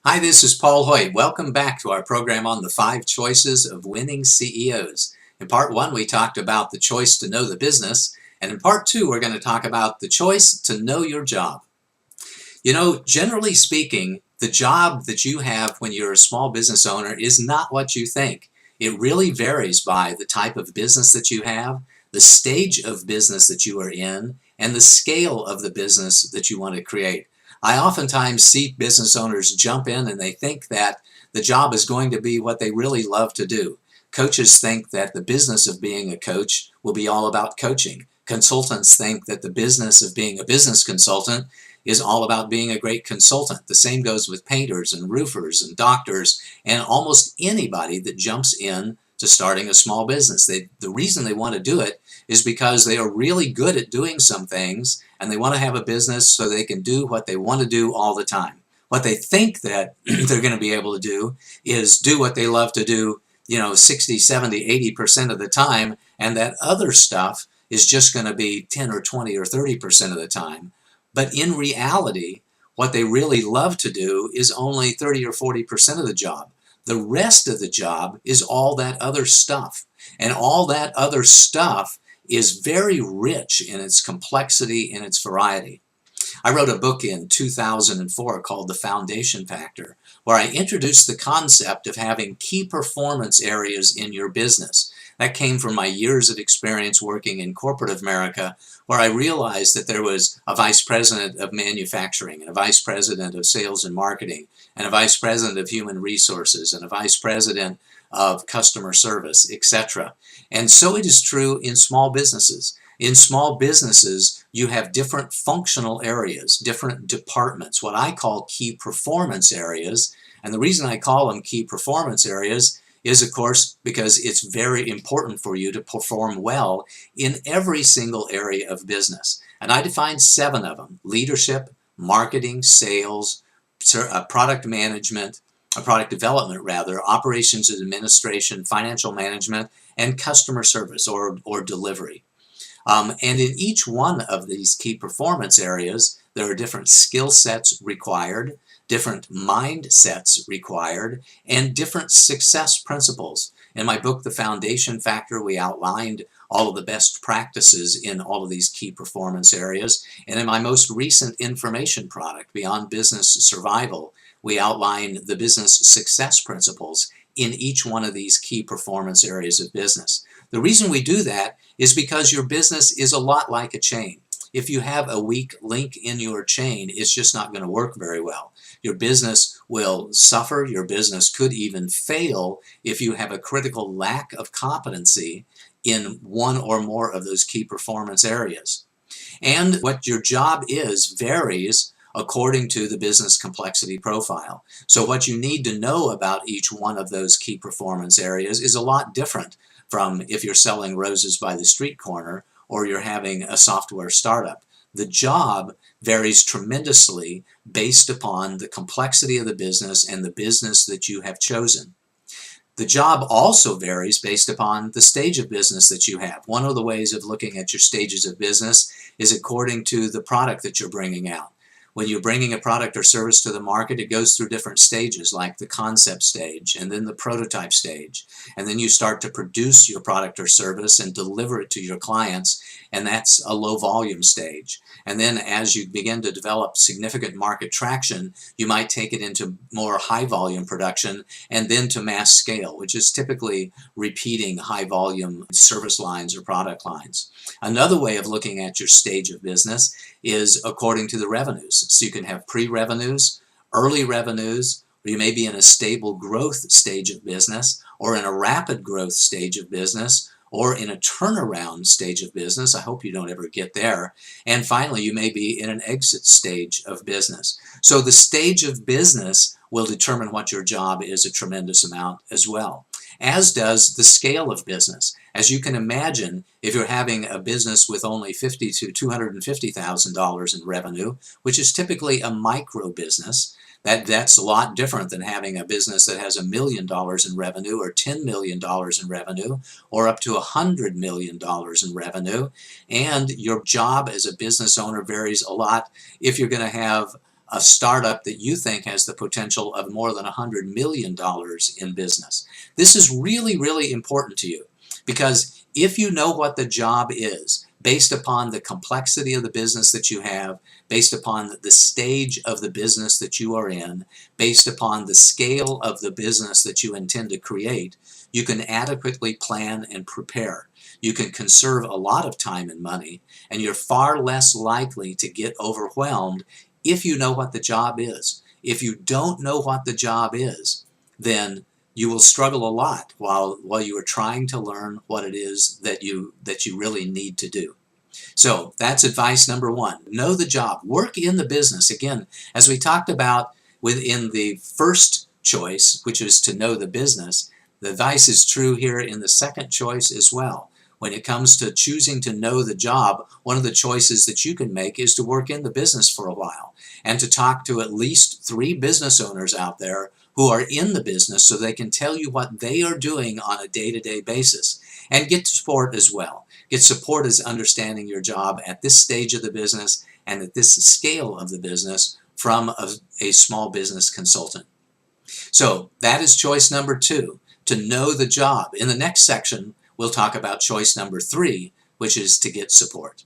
Hi, this is Paul Hoyt. Welcome back to our program on the 5 choices of winning CEOs. In part 1, we talked about the choice to know the business, and in part 2, we're going to talk about the choice to know your job. You know, generally speaking, the job that you have when you're a small business owner is not what you think. It really varies by the type of business that you have, the stage of business that you are in, and the scale of the business that you want to create. I oftentimes see business owners jump in and they think that the job is going to be what they really love to do. Coaches think that the business of being a coach will be all about coaching. Consultants think that the business of being a business consultant is all about being a great consultant. The same goes with painters and roofers and doctors and almost anybody that jumps in to starting a small business. The reason they want to do it is because they are really good at doing some things and they want to have a business so they can do what they want to do all the time. What they think that they're going to be able to do is do what they love to do, 60, 70, 80% of the time, and that other stuff is just going to be 10 or 20 or 30% of the time. But in reality, what they really love to do is only 30 or 40% of the job. The rest of the job is all that other stuff. And all that other stuff is very rich in its complexity and its variety. I wrote a book in 2004 called The Foundation Factor, where I introduced the concept of having key performance areas in your business. That came from my years of experience working in corporate America, where I realized that there was a vice president of manufacturing, and a vice president of sales and marketing, and a vice president of human resources, and a vice president of customer service, etc. And so it is true in small businesses. In small businesses, you have different functional areas, different departments, what I call key performance areas. And the reason I call them key performance areas is, of course, because it's very important for you to perform well in every single area of business. And I define 7 of them: leadership, marketing, sales, product management, product development rather, operations and administration, financial management, and customer service or delivery. And in each one of these key performance areas, there are different skill sets required, different mindsets required, and different success principles. In my book, The Foundation Factor, we outlined all of the best practices in all of these key performance areas. And in my most recent information product, Beyond Business Survival, we outline the business success principles in each one of these key performance areas of business. The reason we do that is because your business is a lot like a chain. If you have a weak link in your chain, it's just not going to work very well. Your business will suffer. Your business could even fail if you have a critical lack of competency in one or more of those key performance areas. And what your job is varies according to the business complexity profile. So what you need to know about each one of those key performance areas is a lot different from if you're selling roses by the street corner or you're having a software startup. The job varies tremendously based upon the complexity of the business and the business that you have chosen. The job also varies based upon the stage of business that you have. One of the ways of looking at your stages of business is according to the product that you're bringing out. When you're bringing a product or service to the market, it goes through different stages, like the concept stage and then the prototype stage. And then you start to produce your product or service and deliver it to your clients, and that's a low volume stage. And then as you begin to develop significant market traction, you might take it into more high volume production and then to mass scale, which is typically repeating high volume service lines or product lines. Another way of looking at your stage of business is according to the revenues. So you can have pre-revenues, early revenues, or you may be in a stable growth stage of business, or in a rapid growth stage of business, or in a turnaround stage of business. I hope you don't ever get there. And finally, you may be in an exit stage of business. So the stage of business will determine what your job is a tremendous amount as well, as does the scale of business. As you can imagine, if you're having a business with only $50,000 to $250,000 in revenue, which is typically a micro business, that's a lot different than having a business that has $1 million in revenue or $10 million in revenue or up to $100 million in revenue. And your job as a business owner varies a lot if you're going to have a startup that you think has the potential of more than $100 million in business. This is really, really important to you, because if you know what the job is, based upon the complexity of the business that you have, based upon the stage of the business that you are in, based upon the scale of the business that you intend to create, you can adequately plan and prepare. You can conserve a lot of time and money, and you're far less likely to get overwhelmed if you know what the job is. If you don't know what the job is, then you will struggle a lot while you are trying to learn what it is that you really need to do. So that's advice number one. Know the job. Work in the business. Again, as we talked about within the first choice, which is to know the business, the advice is true here in the second choice as well. When it comes to choosing to know the job, one of the choices that you can make is to work in the business for a while and to talk to at least 3 business owners out there who are in the business so they can tell you what they are doing on a day-to-day basis. And get support as well. Get support as understanding your job at this stage of the business and at this scale of the business from a small business consultant. So that is choice number 2, to know the job. In the next section, we'll talk about choice number 3, which is to get support.